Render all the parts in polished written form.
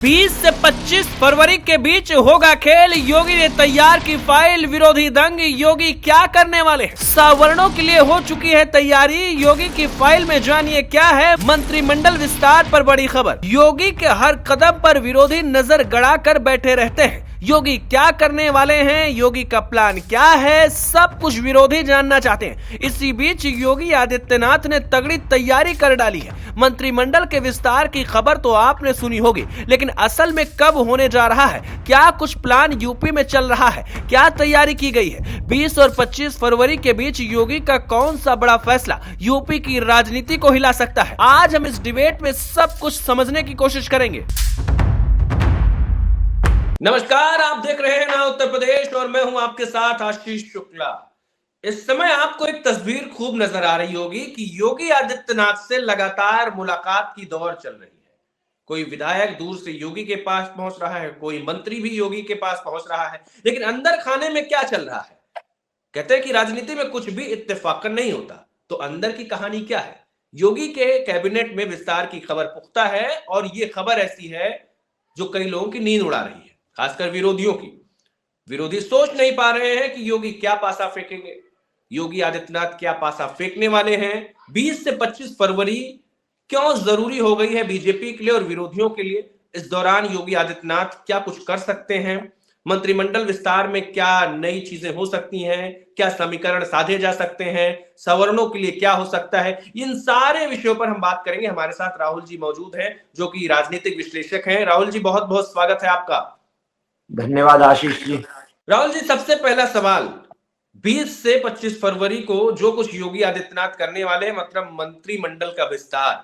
20 से 25 फरवरी के बीच होगा खेल, योगी ने तैयार की फाइल, विरोधी दंग, योगी क्या करने वाले हैं? सवर्णों के लिए हो चुकी है तैयारी, योगी की फाइल में जानिए क्या है मंत्रिमंडल विस्तार पर बड़ी खबर। योगी के हर कदम पर विरोधी नजर गड़ा कर बैठे रहते हैं। योगी क्या करने वाले हैं, योगी का प्लान क्या है, सब कुछ विरोधी जानना चाहते हैं। इसी बीच योगी आदित्यनाथ ने तगड़ी तैयारी कर डाली है। मंत्रिमंडल के विस्तार की खबर तो आपने सुनी होगी, लेकिन असल में कब होने जा रहा है, क्या कुछ प्लान यूपी में चल रहा है, क्या तैयारी की गई है? 20 और 25 फरवरी के बीच योगी का कौन सा बड़ा फैसला यूपी की राजनीति को हिला सकता है? आज हम इस डिबेट में सब कुछ समझने की कोशिश करेंगे। नमस्कार, आप देख रहे हैं ना उत्तर प्रदेश और मैं हूं आपके साथ आशीष शुक्ला। इस समय आपको एक तस्वीर खूब नजर आ रही होगी कि योगी आदित्यनाथ से लगातार मुलाकात की दौर चल रही है। कोई विधायक दूर से योगी के पास पहुंच रहा है, कोई मंत्री भी योगी के पास पहुंच रहा है, लेकिन अंदर खाने में क्या चल रहा है? कहते हैं कि राजनीति में कुछ भी इत्तेफाकन नहीं होता, तो अंदर की कहानी क्या है? योगी के कैबिनेट में विस्तार की खबर पुख्ता है और ये खबर ऐसी है जो कई लोगों की नींद उड़ा रही है, खासकर विरोधियों की। विरोधी सोच नहीं पा रहे हैं कि योगी क्या पासा फेंकेंगे, योगी आदित्यनाथ क्या पासा फेंकने वाले हैं। 20 से 25 फरवरी क्यों जरूरी हो गई है बीजेपी के लिए और विरोधियों के लिए? इस दौरान योगी आदित्यनाथ क्या कुछ कर सकते हैं? मंत्रिमंडल विस्तार में क्या नई चीजें हो सकती हैं? क्या समीकरण साधे जा सकते हैं? सवर्णों के लिए क्या हो सकता है? इन सारे विषयों पर हम बात करेंगे। हमारे साथ राहुल जी मौजूद हैं, जो कि राजनीतिक विश्लेषक हैं। राहुल जी, बहुत बहुत स्वागत है आपका। धन्यवाद आशीष जी। राहुल जी, सबसे पहला सवाल, 20 से 25 फरवरी को जो कुछ योगी आदित्यनाथ करने वाले हैं, मतलब मंत्रिमंडल का विस्तार,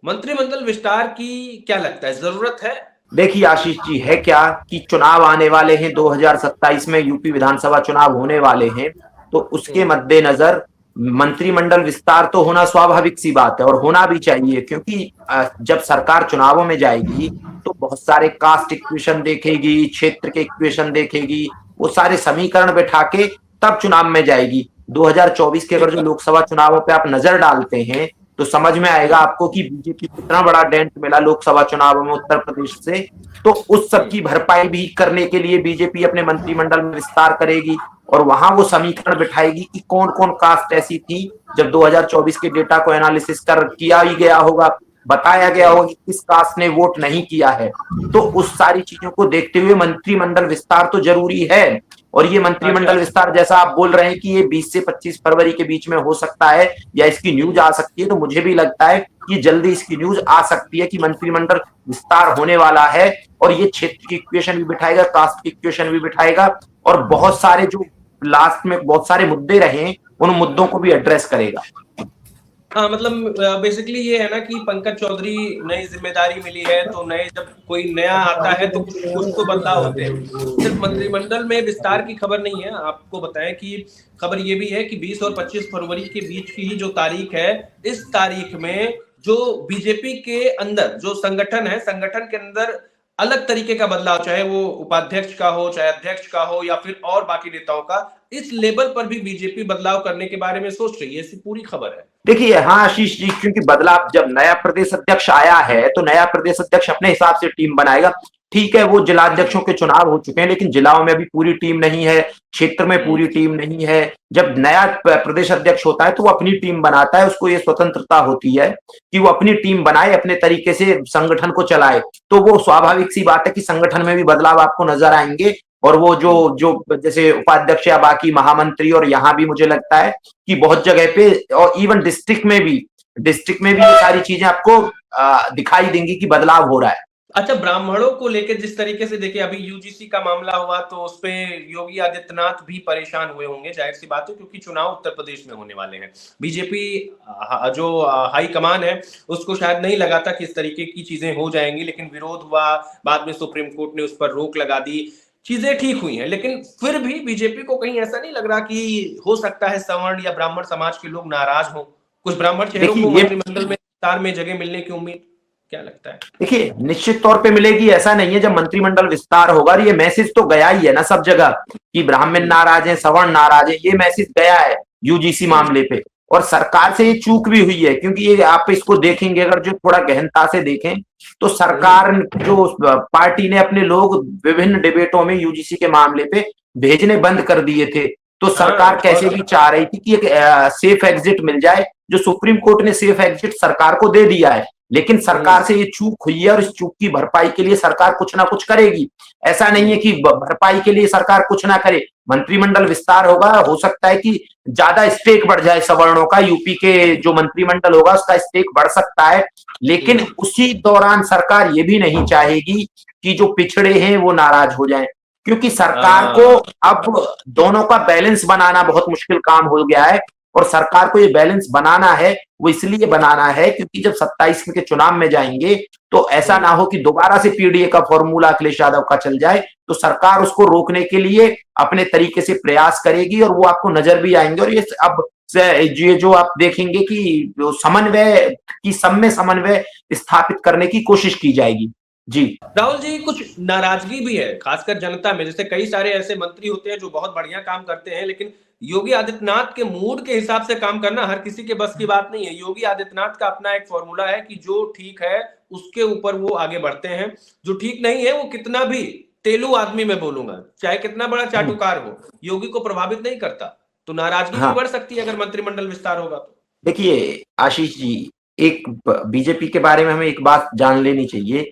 मंत्रिमंडल विस्तार की क्या लगता है, जरूरत है? देखिए आशीष जी, है क्या कि चुनाव आने वाले हैं, 2027 में यूपी विधानसभा चुनाव होने वाले हैं, तो उसके मद्देनजर मंत्रिमंडल विस्तार तो होना स्वाभाविक सी बात है और होना भी चाहिए, क्योंकि जब सरकार चुनावों में जाएगी तो बहुत सारे कास्ट इक्वेशन देखेगी, क्षेत्र के इक्वेशन देखेगी, वो सारे समीकरण बैठा के तब चुनाव में जाएगी। 2024 के अगर जो लोकसभा चुनावों पे आप नजर डालते हैं तो समझ में आएगा आपको कि बीजेपी को इतना बड़ा डेंट मिला लोकसभा चुनाव में उत्तर प्रदेश से, तो उस सब की भरपाई भी करने के लिए बीजेपी अपने मंत्रिमंडल में विस्तार करेगी और वहां वो समीकरण बिठाएगी कि कौन कौन कास्ट ऐसी थी। जब 2024 के डेटा को एनालिसिस कर किया ही गया होगा, बताया गया होगा कि किस कास्ट ने वोट नहीं किया है, तो उस सारी चीजों को देखते हुए मंत्रिमंडल विस्तार तो जरूरी है। और ये मंत्रिमंडल विस्तार, जैसा आप बोल रहे हैं कि ये 20 से 25 फरवरी के बीच में हो सकता है या इसकी न्यूज आ सकती है, तो मुझे भी लगता है कि जल्दी इसकी न्यूज आ सकती है कि मंत्रिमंडल विस्तार होने वाला है और ये क्षेत्र की इक्वेशन भी बिठाएगा, कास्ट की इक्वेशन भी बिठाएगा और बहुत सारे जो लास्ट में बहुत सारे मुद्दे रहे उन मुद्दों को भी एड्रेस करेगा। हाँ, मतलब बेसिकली ये है ना कि पंकज चौधरी नई जिम्मेदारी मिली है, तो नए जब कोई नया आता है तो कुछ तो बदलाव होते हैं। सिर्फ मंत्रिमंडल में विस्तार की खबर नहीं है, आपको बताएं कि खबर ये भी है कि 20 और 25 फरवरी के बीच की ही जो तारीख है, इस तारीख में जो बीजेपी के अंदर जो संगठन है, संगठन के अंदर अलग तरीके का बदलाव, चाहे वो उपाध्यक्ष का हो, चाहे अध्यक्ष का हो या फिर और बाकी नेताओं का, इस लेवल पर भी बीजेपी बदलाव करने के बारे में सोच रही है। ऐसी पूरी खबर है। देखिए हाँ आशीष जी, क्योंकि बदलाव, जब नया प्रदेश अध्यक्ष आया है तो नया प्रदेश अध्यक्ष अपने हिसाब से टीम बनाएगा। ठीक है, वो जिलाध्यक्षों के चुनाव हो चुके हैं, लेकिन जिलाओं में अभी पूरी टीम नहीं है, क्षेत्र में पूरी टीम नहीं है। जब नया प्रदेश अध्यक्ष होता है तो वो अपनी टीम बनाता है, उसको ये स्वतंत्रता होती है कि वो अपनी टीम बनाए, अपने तरीके से संगठन को चलाए। तो वो स्वाभाविक सी बात है कि संगठन में भी बदलाव आपको नजर आएंगे और वो जो जैसे उपाध्यक्ष या बाकी महामंत्री, और यहाँ भी मुझे लगता है कि बहुत जगह पे और इवन डिस्ट्रिक्ट में भी ये सारी चीजें आपको दिखाई देंगी कि बदलाव हो रहा है। अच्छा, ब्राह्मणों को लेकर जिस तरीके से देखिए अभी यूजीसी का मामला हुआ, तो उस पे योगी आदित्यनाथ भी परेशान हुए होंगे, जाहिर सी बात है, क्योंकि चुनाव उत्तर प्रदेश में होने वाले हैं। बीजेपी जो हाई कमान है उसको शायद नहीं लगा था कि इस तरीके की चीजें हो जाएंगी, लेकिन विरोध हुआ, बाद में सुप्रीम कोर्ट ने उस पर रोक लगा दी, चीजें ठीक हुई हैं। लेकिन फिर भी बीजेपी को कहीं ऐसा नहीं लग रहा कि हो सकता है सवर्ण या ब्राह्मण समाज के लोग नाराज हो, कुछ ब्राह्मण चेहरों को मंत्रिमंडल में विस्तार में जगह मिलने की उम्मीद, क्या लगता है? देखिए निश्चित तौर पे मिलेगी, ऐसा नहीं है। जब मंत्रिमंडल विस्तार होगा, ये मैसेज तो गया ही है ना सब जगह कि ब्राह्मण नाराज है, सवर्ण नाराज है, ये मैसेज गया है यूजीसी मामले पे। और सरकार से ये चूक भी हुई है, क्योंकि ये आप इसको देखेंगे अगर जो थोड़ा गहनता से देखें तो सरकार जो पार्टी ने अपने लोग विभिन्न डिबेटों में यूजीसी के मामले पे भेजने बंद कर दिए थे। तो सरकार कैसे भी चाह रही थी कि एक सेफ एग्जिट मिल जाए, जो सुप्रीम कोर्ट ने सेफ एग्जिट सरकार को दे दिया है, लेकिन सरकार से ये चूक हुई है और इस चूक की भरपाई के लिए सरकार कुछ ना कुछ करेगी। ऐसा नहीं है कि भरपाई के लिए सरकार कुछ ना करे। मंत्रिमंडल विस्तार होगा, हो सकता है कि ज्यादा स्टेक बढ़ जाए सवर्णों का, यूपी के जो मंत्रिमंडल होगा उसका स्टेक बढ़ सकता है, लेकिन उसी दौरान सरकार ये भी नहीं चाहेगी कि जो पिछड़े हैं वो नाराज हो जाएं, क्योंकि सरकार को अब दोनों का बैलेंस बनाना बहुत मुश्किल काम हो गया है। और सरकार को ये बैलेंस बनाना है, वो इसलिए बनाना है क्योंकि जब 27 के चुनाव में जाएंगे तो ऐसा ना हो कि दोबारा से पीडीए का फॉर्मूला अखिलेश यादव का चल जाए, तो सरकार उसको रोकने के लिए अपने तरीके से प्रयास करेगी और वो आपको नजर भी आएंगे। और ये अब ये जो आप देखेंगे कि समन्वय की सब में समन्वय स्थापित करने की कोशिश की जाएगी। जी राहुल जी, कुछ नाराजगी भी है खासकर जनता में। जैसे कई सारे ऐसे मंत्री होते हैं जो बहुत बढ़िया काम करते हैं, लेकिन योगी आदित्यनाथ के मूड के हिसाब से काम करना हर किसी के बस की बात नहीं है। योगी आदित्यनाथ का अपना एक फॉर्मूला है कि जो ठीक है उसके ऊपर वो आगे बढ़ते हैं, जो ठीक नहीं है वो कितना भी तेलू आदमी में बोलूंगा, चाहे कितना बड़ा चाटुकार हो, योगी को प्रभावित नहीं करता। तो नाराजगी भी बढ़ सकती है अगर मंत्रिमंडल विस्तार होगा तो। देखिए आशीष जी, एक बीजेपी के बारे में हमें एक बात जान लेनी चाहिए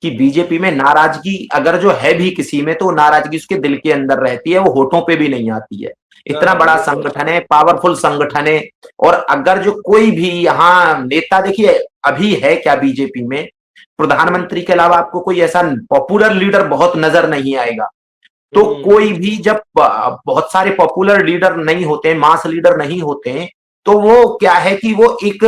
कि बीजेपी में नाराजगी अगर जो है भी किसी में, तो नाराजगी उसके दिल के अंदर रहती है, वो होठों पे भी नहीं आती है। इतना बड़ा संगठन है, पावरफुल संगठन है, और अगर जो कोई भी यहाँ नेता, देखिए अभी है क्या बीजेपी में, प्रधानमंत्री के अलावा आपको कोई ऐसा पॉपुलर लीडर बहुत नजर नहीं आएगा। तो कोई भी जब बहुत सारे पॉपुलर लीडर नहीं होते हैं, मास लीडर नहीं होते हैं, तो वो क्या है कि वो एक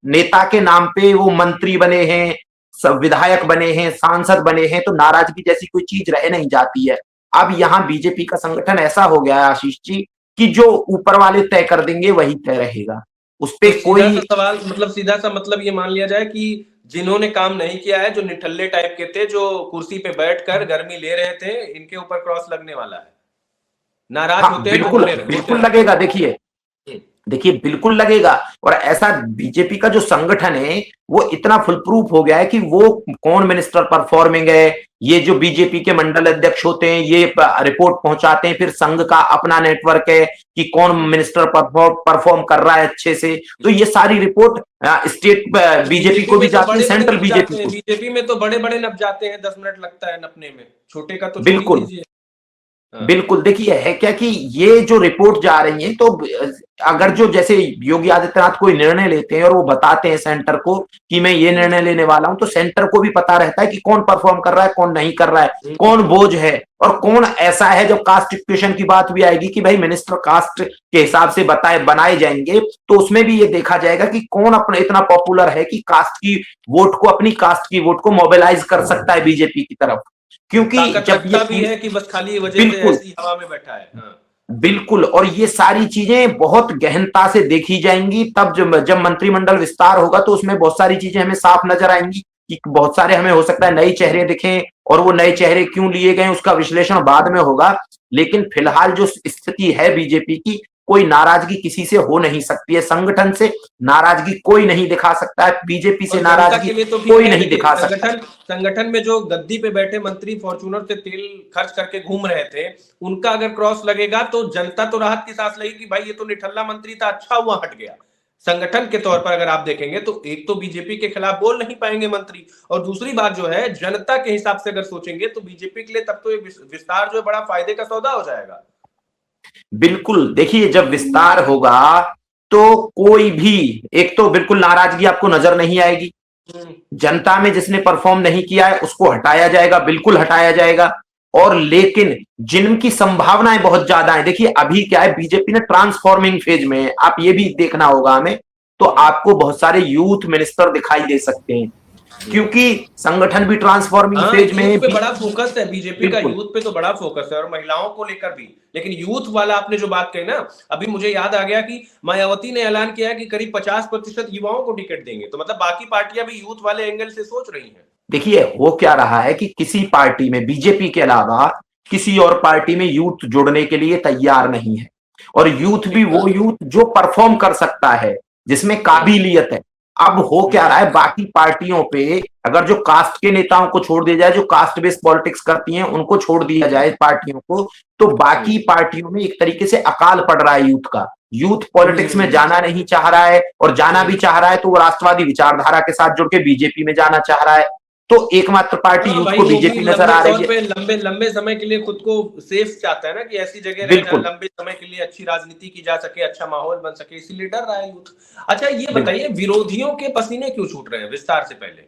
नेता के नाम पे वो मंत्री बने हैं, सब विधायक बने हैं, सांसद बने हैं, तो नाराजगी जैसी कोई चीज रह नहीं जाती है। अब यहाँ बीजेपी का संगठन ऐसा हो गया है आशीष जी कि जो ऊपर वाले तय कर देंगे वही तय रहेगा, उस पे तो कोई सवाल मतलब सीधा सा मतलब ये मान लिया जाए कि जिन्होंने काम नहीं किया है, जो निठल्ले टाइप के थे, जो कुर्सी पे बैठकर गर्मी ले रहे थे, इनके ऊपर क्रॉस लगने वाला है। नाराज होते हैं बिल्कुल बिल्कुल लगेगा। देखिए बिल्कुल लगेगा। और ऐसा बीजेपी का जो संगठन है वो इतना फुल प्रूफ हो गया है कि वो कौन मिनिस्टर परफॉर्मिंग है, ये जो बीजेपी के मंडल अध्यक्ष होते हैं ये रिपोर्ट पहुंचाते हैं, फिर संघ का अपना नेटवर्क है कि कौन मिनिस्टर परफॉर्म कर रहा है अच्छे से, तो ये सारी रिपोर्ट स्टेट बीजेपी को भी जाती है, सेंट्रल बीजेपी को। बीजेपी में तो बड़े बड़े नप जाते हैं, 10 मिनट लगता है नपने में, छोटे का तो बिल्कुल बिल्कुल। देखिए है क्या कि ये जो रिपोर्ट जा रही है, तो अगर जो जैसे योगी आदित्यनाथ कोई निर्णय लेते हैं और वो बताते हैं सेंटर को कि मैं ये निर्णय लेने वाला हूं, तो सेंटर को भी पता रहता है कि कौन परफॉर्म कर रहा है, कौन नहीं कर रहा है, कौन बोझ है और कौन ऐसा है। जब कास्ट इक्वेशन की बात भी आएगी कि भाई मिनिस्टर कास्ट के हिसाब से बनाए जाएंगे, तो उसमें भी ये देखा जाएगा कि कौन अपना इतना पॉपुलर है कि कास्ट की वोट को, अपनी कास्ट की वोट को मोबिलाइज कर सकता है बीजेपी की तरफ। क्योंकि जब ये भी है कि बस खाली वजह से ऐसी हवा में बैठा है। बिल्कुल। और ये सारी चीजें बहुत गहनता से देखी जाएंगी, तब जब मंत्रिमंडल विस्तार होगा तो उसमें बहुत सारी चीजें हमें साफ नजर आएंगी कि बहुत सारे हमें हो सकता है नए चेहरे दिखें, और वो नए चेहरे क्यों लिए गए उसका विश्लेषण बाद में होगा। लेकिन फिलहाल जो स्थिति है बीजेपी की, कोई नाराजगी किसी से हो नहीं सकती है, संगठन से नाराजगी कोई नहीं दिखा सकता है, बीजेपी से नाराजगी तो कोई नहीं दिखा सकता। संगठन में जो गद्दी पे बैठे मंत्री फॉर्च्यूनर से तेल खर्च करके घूम रहे थे, उनका अगर क्रॉस लगेगा तो जनता तो राहत की सांस लेगी कि भाई ये तो निठल्ला मंत्री था, अच्छा हुआ हट गया। संगठन के तौर पर अगर आप देखेंगे तो एक तो बीजेपी के खिलाफ बोल नहीं पाएंगे मंत्री, और दूसरी बात जो है जनता के हिसाब से अगर सोचेंगे तो बीजेपी के लिए तब तो ये विस्तार जो है बड़ा फायदे का सौदा हो जाएगा। बिल्कुल। देखिए जब विस्तार होगा तो कोई भी, एक तो बिल्कुल नाराजगी आपको नजर नहीं आएगी, जनता में जिसने परफॉर्म नहीं किया है उसको हटाया जाएगा, बिल्कुल हटाया जाएगा। और लेकिन जिनकी संभावनाएं बहुत ज्यादा है, देखिए अभी क्या है, बीजेपी ने ट्रांसफॉर्मिंग फेज में है, आप ये भी देखना होगा हमें, तो आपको बहुत सारे यूथ मिनिस्टर दिखाई दे सकते हैं क्योंकि संगठन भी ट्रांसफॉर्मिंग फेज में है। बड़ा फोकस है बीजेपी का, यूथ पे तो बड़ा फोकस है और महिलाओं को लेकर भी। लेकिन यूथ वाला आपने जो बात कही ना, अभी मुझे याद आ गया कि मायावती ने ऐलान किया है कि करीब 50% युवाओं को टिकट देंगे, तो मतलब बाकी पार्टियां भी यूथ वाले एंगल से सोच रही हैं। देखिए हो क्या रहा है कि किसी पार्टी में, बीजेपी के अलावा किसी और पार्टी में यूथ जुड़ने के लिए तैयार नहीं है। और यूथ भी वो यूथ जो परफॉर्म कर सकता है, जिसमें काबिलियत है। अब हो क्या रहा है, बाकी पार्टियों पे अगर जो कास्ट के नेताओं को छोड़ दिया जाए, जो कास्ट बेस्ड पॉलिटिक्स करती हैं उनको छोड़ दिया जाए पार्टियों को, तो बाकी पार्टियों में एक तरीके से अकाल पड़ रहा है यूथ का। यूथ पॉलिटिक्स में जाना नहीं चाह रहा है, और जाना भी चाह रहा है तो वो राष्ट्रवादी विचारधारा के साथ जुड़ के बीजेपी में जाना चाह रहा है। तो एकमात्र पार्टी हाँ यूथ भाई, को वो भी बीजेपी नजर लंबे आ रही तौर है। पे लंबे लंबे समय के लिए खुद को सेफ चाहता है ना, कि ऐसी जगह रहे जहाँ बिल्कुल लंबे समय के लिए अच्छी राजनीति की जा सके, अच्छा माहौल बन सके, इसीलिए डर रहा है यूथ। अच्छा ये बिल्कुल। बताइए, विरोधियों के पसीने क्यों छूट रहे हैं, विस्तार से पहले?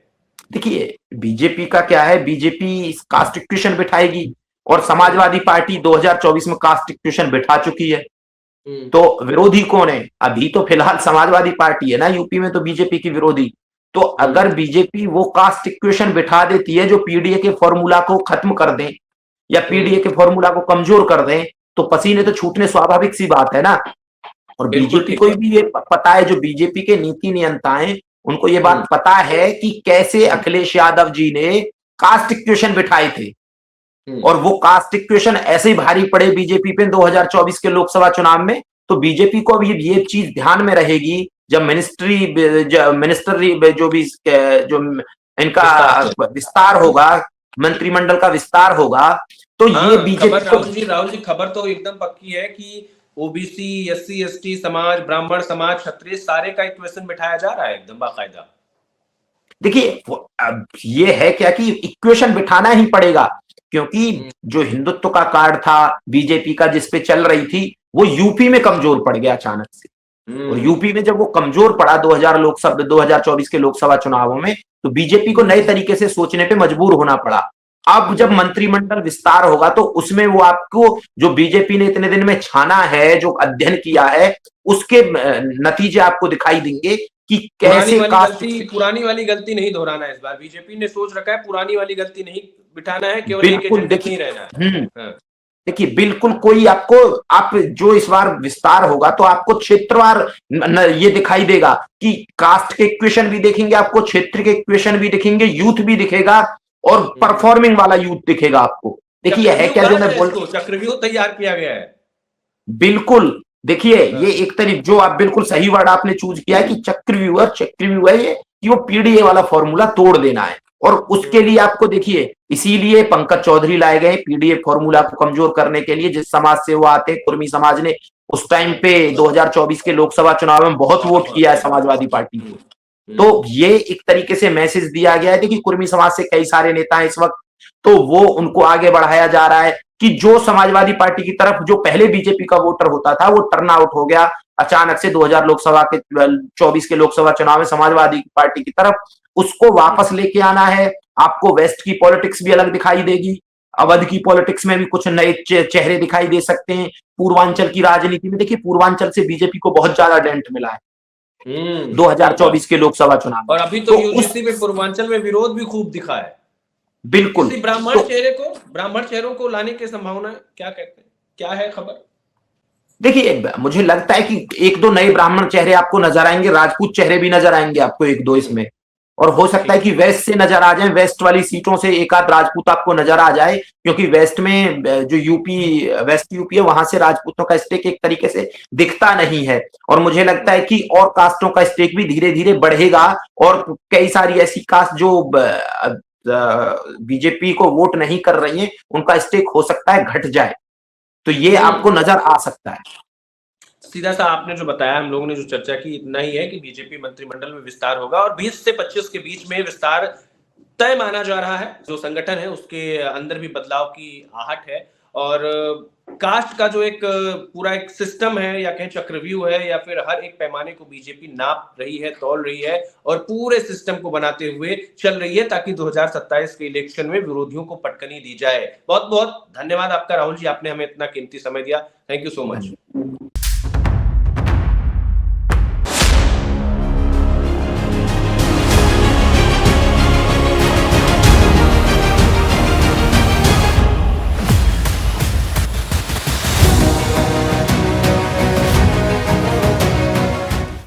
देखिए, बीजेपी का क्या है, बीजेपी कास्ट इक्वेशन बिठाएगी, और समाजवादी पार्टी 2024 में कास्ट इक्वेशन बिठा चुकी है। तो विरोधी कौन है? अभी तो फिलहाल समाजवादी पार्टी है ना यूपी में, तो बीजेपी की विरोधी। तो अगर बीजेपी वो कास्ट इक्वेशन बिठा देती है जो पीडीए के फॉर्मूला को खत्म कर दें, या पीडीए के फॉर्मूला को कमजोर कर दें, तो पसीने तो छूटने स्वाभाविक सी बात है ना। और बिल्कुल बीजेपी ठीक को है। भी ये पता है, जो बीजेपी के नीति नियंता हैं उनको ये बात पता है कि कैसे अखिलेश यादव जी ने कास्ट इक्वेशन बिठाए थे, और वो कास्ट इक्वेशन ऐसे ही भारी पड़े बीजेपी पे 2024 के लोकसभा चुनाव में। तो बीजेपी को अब ये चीज ध्यान में रहेगी, जब मिनिस्ट्री जो भी जो इनका विस्तार होगा, मंत्रिमंडल का विस्तार होगा, तो ये हाँ, खबर बीजेपी को। राहुल जी खबर तो एकदम पक्की है कि ओबीसी, एससी एसटी समाज, ब्राह्मण समाज, क्षत्रिय, सारे का इक्वेशन बिठाया जा रहा है एकदम बाकायदा। देखिए, अब ये है क्या कि इक्वेशन बिठाना ही पड़ेगा, क्योंकि जो हिंदुत्व का कार्ड था बीजेपी का जिस पे चल रही थी, वो यूपी में कमजोर पड़ गया अचानक से। और यूपी में जब वो कमजोर पड़ा 2024 के लोकसभा चुनावों में, तो बीजेपी को नए तरीके से सोचने पे मजबूर होना पड़ा। अब जब मंत्रिमंडल विस्तार होगा, तो उसमें वो आपको जो बीजेपी ने इतने दिन में छाना है, जो अध्ययन किया है, उसके नतीजे आपको दिखाई देंगे कि कैसे पुरानी वाली गलती नहीं दोहराना है इस बार। बीजेपी ने सोच रखा है पुरानी वाली गलती नहीं बिठाना है, केवल एक बिल्कुल। एजेंडे पे नहीं रहना है। हाँ। देखिए, बिल्कुल कोई आपको, आप जो इस बार विस्तार होगा तो आपको क्षेत्रवार ये दिखाई देगा कि कास्ट के इक्वेशन भी देखेंगे आपको, क्षेत्र के इक्वेशन भी दिखेंगे, यूथ भी दिखेगा, और परफॉर्मिंग वाला यूथ दिखेगा आपको। देखिए है क्या जो मैं चक्रव्यूह तैयार किया गया है। बिल्कुल। देखिए, ये एक तरीके, जो आप बिल्कुल सही वर्ड आपने चूज किया है कि चक्रव्यूह है ये, कि वो पीडीए वाला फॉर्मूला तोड़ देना है। और उसके लिए आपको देखिए, इसीलिए पंकज चौधरी लाए गए पीडीए फॉर्मूला को कमजोर करने के लिए। जिस समाज से वो आते, कुर्मी समाज ने उस टाइम पे 2024 के लोकसभा चुनाव में बहुत वोट किया है समाजवादी पार्टी को। तो ये एक तरीके से मैसेज दिया गया है कि कुर्मी समाज से कई सारे नेता हैं इस वक्त, तो वो उनको आगे बढ़ाया जा रहा है कि जो समाजवादी पार्टी की तरफ जो पहले बीजेपी का वोटर होता था, वो टर्न आउट हो गया अचानक से 2024 के लोकसभा चुनाव में समाजवादी पार्टी की तरफ। उसको वापस लेके आना है। आपको वेस्ट की पॉलिटिक्स भी अलग दिखाई देगी, अवध की पॉलिटिक्स में भी कुछ नए चेहरे दिखाई दे सकते हैं। पूर्वांचल की राजनीति में देखिए, पूर्वांचल से बीजेपी को बहुत ज्यादा डेंट मिला है 2024 के लोकसभा चुनाव में। और अभी तो यूजीसी में पूर्वांचल में विरोध भी खूब दिखा है। बिल्कुल। ब्राह्मण चेहरों को लाने की संभावना क्या कहते हैं, क्या है खबर? देखिए, मुझे लगता है कि एक दो नए ब्राह्मण चेहरे आपको नजर आएंगे, राजपूत चेहरे भी नजर आएंगे आपको एक दो इसमें, और हो सकता है कि वेस्ट से नजर आ जाए, वेस्ट वाली सीटों से एक आध राजपूत आपको नजर आ जाए, क्योंकि वेस्ट में जो वेस्ट यूपी है, वहां से राजपूतों का स्टेक एक तरीके से दिखता नहीं है। और मुझे लगता है कि और कास्टों का स्टेक भी धीरे धीरे बढ़ेगा, और कई सारी ऐसी कास्ट जो बीजेपी को वोट नहीं कर रही है, उनका स्टेक हो सकता है घट जाए। तो ये आपको नजर आ सकता है। सीधा सा आपने जो बताया, हम लोगों ने जो चर्चा की, इतना ही है कि बीजेपी मंत्रिमंडल में विस्तार होगा और 20 से 25 के बीच में विस्तार तय माना जा रहा है। जो संगठन है उसके अंदर भी बदलाव की आहट है, और कास्ट का जो एक पूरा एक सिस्टम है, या कहें चक्रव्यूह है, या फिर हर एक पैमाने को बीजेपी नाप रही है, तौल रही है, और पूरे सिस्टम को बनाते हुए चल रही है, ताकि 2027 के इलेक्शन में विरोधियों को पटकनी दी जाए। बहुत बहुत धन्यवाद आपका राहुल जी, आपने हमें इतना कीमती समय दिया। Thank you so much.